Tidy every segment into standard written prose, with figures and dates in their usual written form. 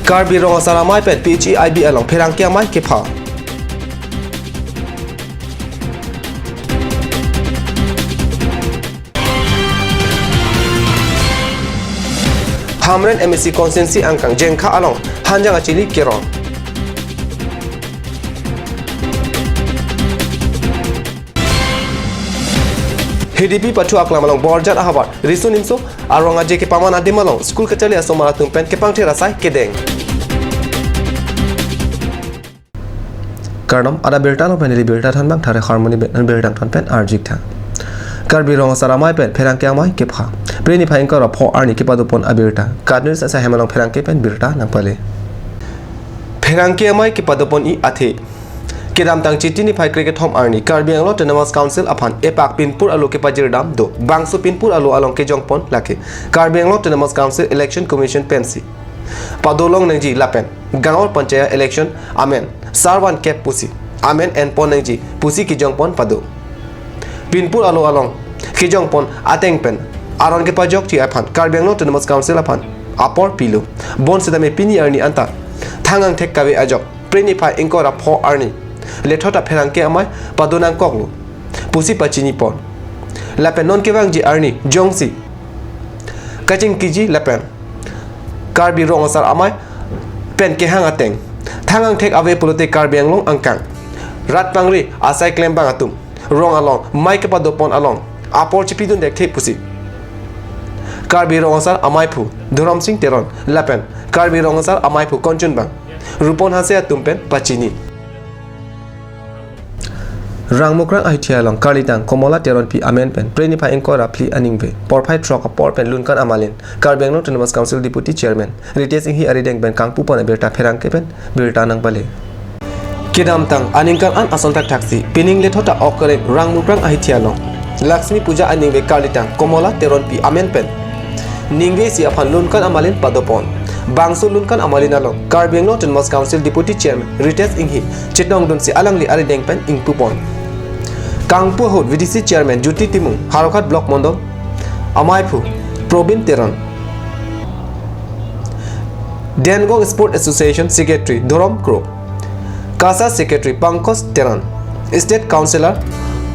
Karbi rong saramai pen PHEIB along pherang kia mai ke pha Hamren MSc Consensi angkang jengkha along hanjang achili kerong HDP patu aklam along borjat ahabar risun imso arong aje ke paman adim along school kachali asomara tumpen ke pangthi rasai kedeng Karnam ada belta no penili belta than bang thare harmony ben belta than pen arjik tha Karbi rong saramai pen pherang kyang mai ke pha preni phain ka ra pho arni ke padupon abelta kadnir sa hemalong pherang ke pen belta nang pale pherang ke mai ke padupon I athe Kedam tang chiti ni phai cricket home arni Karbi Anglo Autonomous Council aphan epak pinpur alo ke pajir dam do bangso pinpur alo along ke jongpon lakhe Karbi Anglo Autonomous Council Election Commission pensi padolong nangji lapen gangor panchaya election amen sarwan kep pusi amen en pon nangji pusi ki jongpon pado pinpur alo along ke jongpon ateng pen aron ke pajok ti aphan Karbi Anglo Autonomous Council aphan apor pilu bon sedame pini arni anta thangang thek kawe ajok preni phai ingkora pho arni Lethota pherang ke amai padonang koklu pusi pachini pon lapen non ke wang ji arni jongsi kaching kiji lapen Karbi rong asar amai pen ke hang ateng thangang thek ave pulote Karbi Anglong angkang rat pangri asai klem bang atum rong along mai ke padopon along apor chipidun dek the pusi Karbi rong asar amai phu Dhuram Singh Teron lapen Karbi rong asar amai phu konchun bang rupon hase atum pen pachini Rangmukrang ahithia long Karlitang Komola Teron pi amen pen preni pha engkora pli aningve porphai trok por pen lunkan amalin Karbi Anglo Autonomous Council Deputy Chairman Ritesh Singh hi arideng ben kangpu pon berta pherang ke pen berta nang bale Kedam tang aningkan an asontak taksi pining lethota okare Rangmukrang ahithia long Lakshmi Puja aningve Karlitang Komola Teron pi amen pen ningve si aphan lunkan amalin padopon Bangso lunkan amalin along Karbi Anglo Autonomous Council Deputy Chairman Ritesh Singh hi chitong dun si alangli arideng pen ingpupon Kangpu Hot VDC Chairman Juti Timung Harokhat Block Mondol Amaipu Probin Teron Dengong Sport Association Secretary Dhuram Kro Kasa Secretary Pankos Teron State Councillor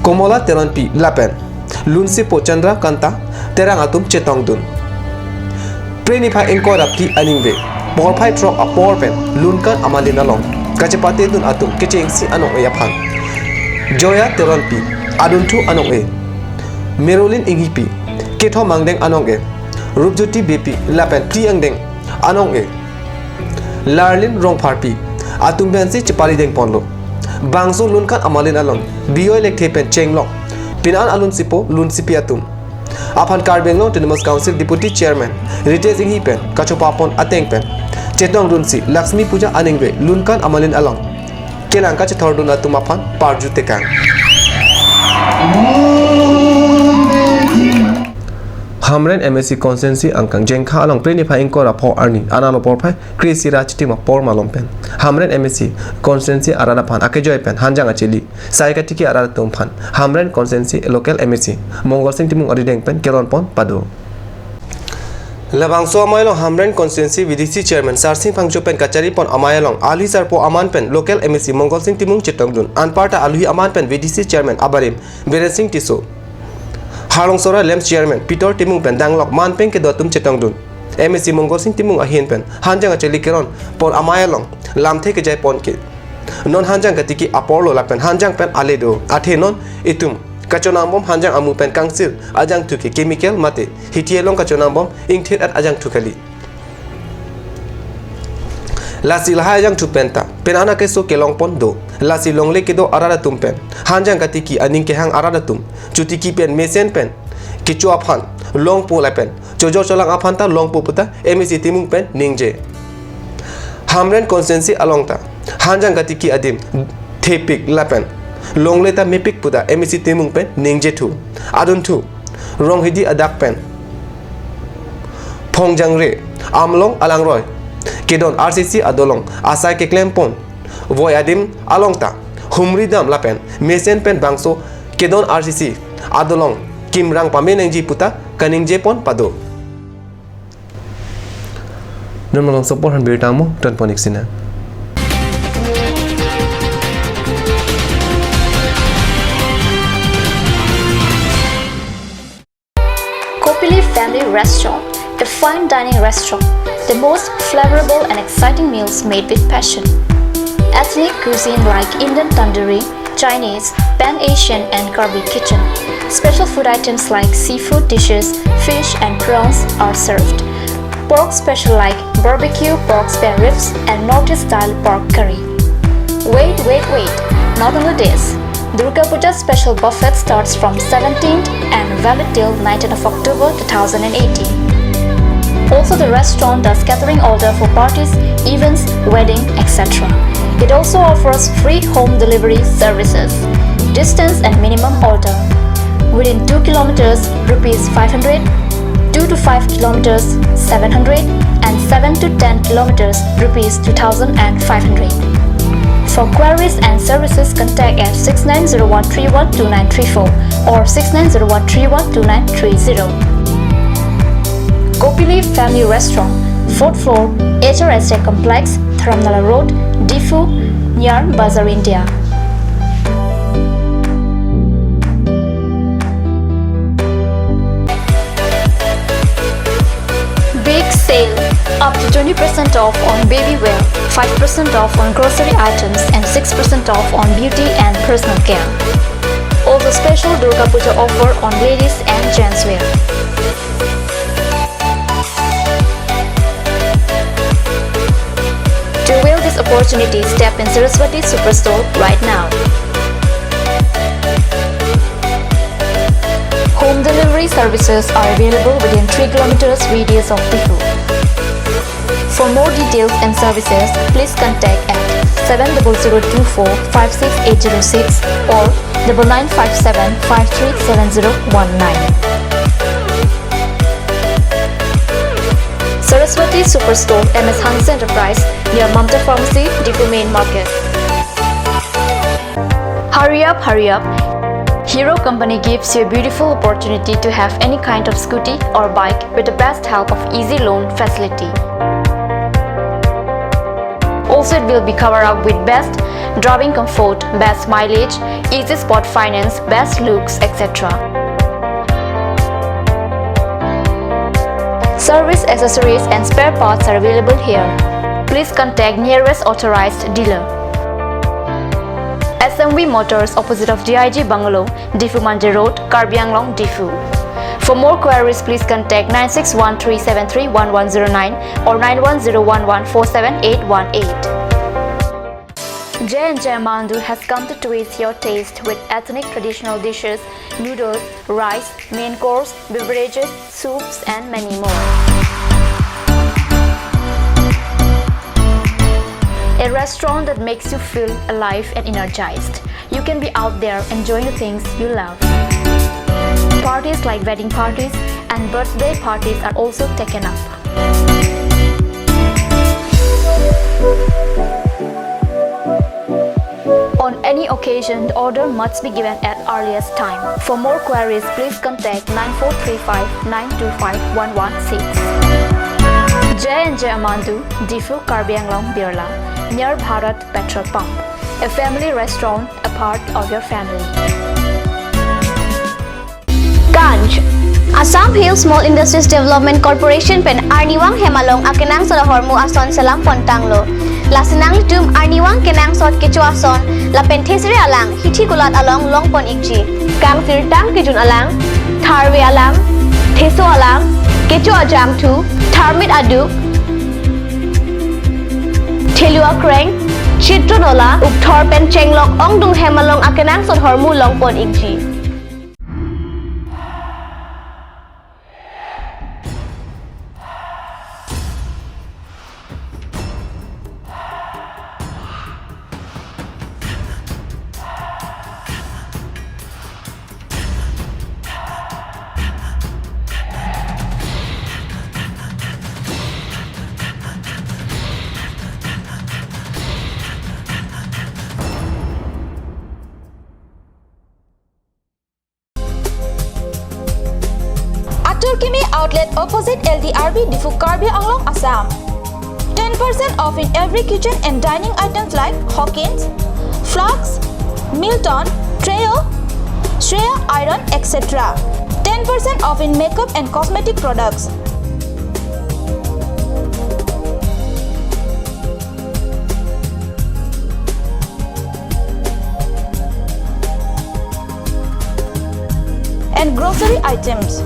Komola Teron P Lapen Lunsi Pochandra Kanta Terang Atum Chetong Dun Prenipa Inkora P Aningve Porpai Trok a Porpen Lunkan Amalinalong Kachapate Dun Atum Kiching Si Anong Yapan Joya Teron P Aduntu Anong E Merolin Inghipi Ketho Mangdeng Anong E Rupjuti BP Lapen Ti Angdeng Anong E Larlin Rongphar P Atumbensi Chipali Deng Ponlo Bangso Lunkan Amalin Along Biyo Elekthe Pen Chenglok Pinan Alun Sipo Lun Sipi Atum Aphan Karbi Anglo Autonomous Council Deputy Chairman Ritesh Singh Pen Kachopapon Ateng Pen Chetong Runsi Lakshmi Puja Aningve Lunkan Amalin Along Kelangka Chethorduna Tumaphan Parju Tekang Hamren MSc Consensi angkang jengkha along preni pha ingkora pho arni analo porphai krisi rachtima por malompen Hamren MSc Consensi arana phan akejoy pen hanjang acheli saika tiki arana tumphan Hamren Consensi local MSc Mongol Singh Timung arideng pen keron pon pado Labang so amailong Hamren Consensi VDC Chairman Sarsing Phangcho pen kachari pon amailong Ali Sarpo aman pen local MSc Mongol Singh Timung Chitongdun anparta alui aman pen VDC Chairman Abarim Beren Singh Tiso Harlong Sora Lems Chairman Peter Timung pen danglok man pen ke dotum Chitongdun MSc Mongol Singh Timung ahin pen hanjang acheli keron pon amailong lamthe ke jai pon ke non hanjang katiki apollo la pen hanjang pen aledo athe non itum Kachonambom hanjang amu pen kangsil ajang tuki chemical mate hitielong kachonambom ingthet at ajang tukali Lasi lahai ajang tupenta penana keso kelong pondo lasi longle kedo arada tumpen hanjang katiki aning ke hang arada tum chutiki pen mesen pen kichu aphan long po la pen jojo cholang aphan ta long po puta MSc Timung pen ningje Hamren Consensi alongta hanjang katiki adim thepik la pen Longle ta mepik puta MSc Timung pen ningje thu adun thu rong hidi adak pen Pongjang re amlong alangroy kedon RCC adolong asai ke klempon voy adim alongta humri dam lapen mesen pen bangso kedon RCC adolong kimrang pamenengji puta kaningje pon pado nun malong support han bir ta mo ton ponik sina Kopili Family Restaurant, a fine dining restaurant, the most flavorable and exciting meals made with passion. Ethnic cuisine like Indian tandoori, Chinese, Pan-Asian and Karbi kitchen. Special food items like seafood dishes, fish and prawns are served. Pork special like barbecue pork spare ribs and Northeast style pork curry. Wait, not only this. Durga Puja special buffet starts from 17th and valid till 19th of October 2018. Also, the restaurant does catering order for parties, events, wedding, etc. It also offers free home delivery services. Distance and minimum order. Within 2 kilometers, rupees 500, 2 to 5 kilometers, 700, and 7 to 10 kilometers, rupees 2,500. For queries and services, contact at 6901312934 or 6901312930. Kopili Family Restaurant, 4th floor, HRSA Complex, Dharamnala Road, Difu, near Bazar, India. Big sale! Up to 20% off on baby wear, 5% off on grocery items and 6% off on beauty and personal care. Also special Durga Puja offer on ladies and gents wear. To avail this opportunity, step in Saraswati Superstore right now. Home delivery services are available within 3 kilometers radius of Difu. For more details and services, please contact at 70024 56806 or 9957 537019. Saraswati Superstore, MS Hans Enterprise, near Mamta Pharmacy, Difu Main Market. Hurry up! Hero Company gives you a beautiful opportunity to have any kind of scooty or bike with the best help of easy loan facility. Also, it will be covered up with best driving comfort, best mileage, easy spot finance, best looks, etc. Service accessories and spare parts are available here. Please contact nearest authorized dealer. SMV Motors, opposite of DIG Bungalow, Difu Manje Road, Karbi Anglong, Difu. For more queries, please contact 9613731109 or 9101147818. J&J Amandu has come to twist your taste with ethnic traditional dishes, noodles, rice, main course, beverages, soups and many more. A restaurant that makes you feel alive and energized. You can be out there enjoying the things you love. Parties like wedding parties and birthday parties are also taken up. On any occasion, the order must be given at earliest time. For more queries, please contact 9435 925 116. J&J Amandu, Difu, Karbi Anglong, Birla, near Bharat Petrol Pump. A family restaurant, a part of your family. Ganj Assam Hill Small Industries Development Corporation pen Arniwang Hemalong akenang sa hormu ason salam pontanglo. Lasinang tum Arniwang kenang sot kecu ason la penthesri alang hithi kulat along longpon ikji. Kang sirtang kejun alang tharwe alang theso alang kecu ajam tu tharmit aduk Thelua Kreng Chitronola Ukthor pen chenglok ongdung Hemalong akenang sot hormu longpon ikji. Atur Kimi Outlet opposite LDRB Difu Karbi Anglong, Assam. 10% off in every kitchen and dining items like Hawkins, Flux, Milton, Treo, Shreya Iron, etc. 10% off in makeup and cosmetic products. And grocery items.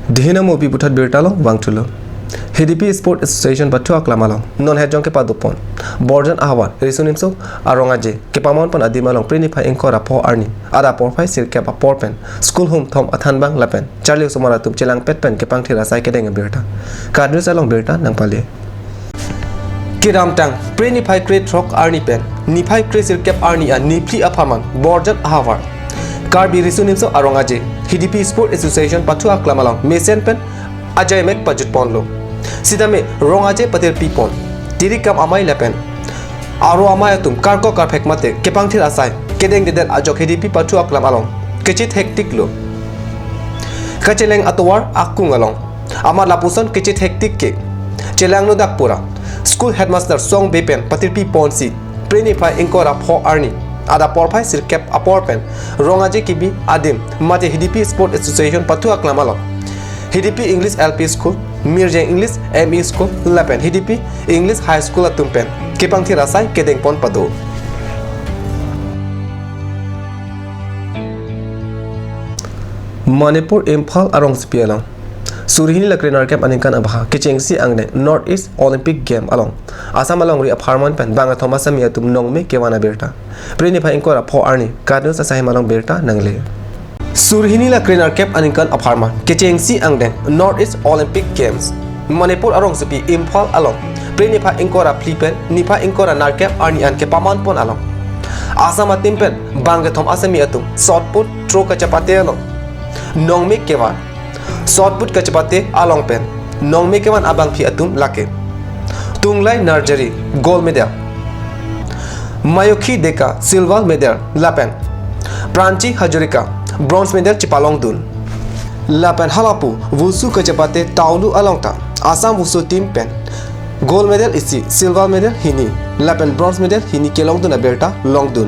Dihina mobi butat birtalong wangtulo. HDP Sport Association batu aklamalong non hejong ke padupon. Borjan ahwan risunimso arongaje ke pamon pon adimalong prinipa engkora po arni ada porfai sirke pa porpen school home thom athanbang lapen charlie sumara tup chelang petpen ke pangthira sai ke deng birta kadru salong birta nang pale kiram tang prinipa create rock arni pen nipai create sirke arni a nipli aphaman borjan ahwan karbi risunimso arongaje HDP Sport Association batu aklamalong mesen pen ajay mek pajut ponlo sidame rongaje patir pipon dirikam amai lepen aro amai tum karko karphek mate kepangthir asai kedeng deden ajok HDP patu aklam along kechit hektik lo kacheleng atwar akung along amar lapuson kechit hektik ke chelang no dakpura school headmaster song bepen patir pipon si prenipai inkora pho arni ada porphai sirkep aporpen rongaje kibi adim mate HDP Sport Association patu aklam along HDP English LP School, Mirjang English ME School, Lapen HDP English High School at Tumpen, Kipang Tirasai, Kedeng Pon Pado. Manipur Imphal Arong Spialang. Surhini Lakrinar Camp Aninkan Abha, Kichengsi Angne, Northeast Olympic Game along. Asam along Ria Parman Pen, Banga Thomasami Atum Nongme Kewana Berta. Prinipa Inkora Po Arni, Cardinals Asahim along Berta, Nangle. Surhini la Krinar Camp Aninkan Apartment Kechengsi Angdeng Northeast Olympic Games Manipur Arong Supi Imphal along Prenipa Inkora Plipen Nipa Inkora Narkep Arni an Kepaman Pon along Asama Timpen Bangathom Asami Atum Sotput Tro Kachapate along Nongme Kewan Sotput Kachapate along pen Nongme Kewan Abang Pi Atum Lake Tunglai Narjari Gold Medal Mayokhi Deka Silver Medal Lapen Pranchi Hajurika Bronze medal Chipalong Dun Lapen Halapu Wusu Kachapate Taulu Alongta Assam Wusu team pen Gold medal isi Silver medal Hini Lapen bronze medal Hini Kelong Dun Aberta Long Dun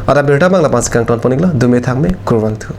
Ada berta bang lapan sekarang tuan ponigla dume thang me kurwang tu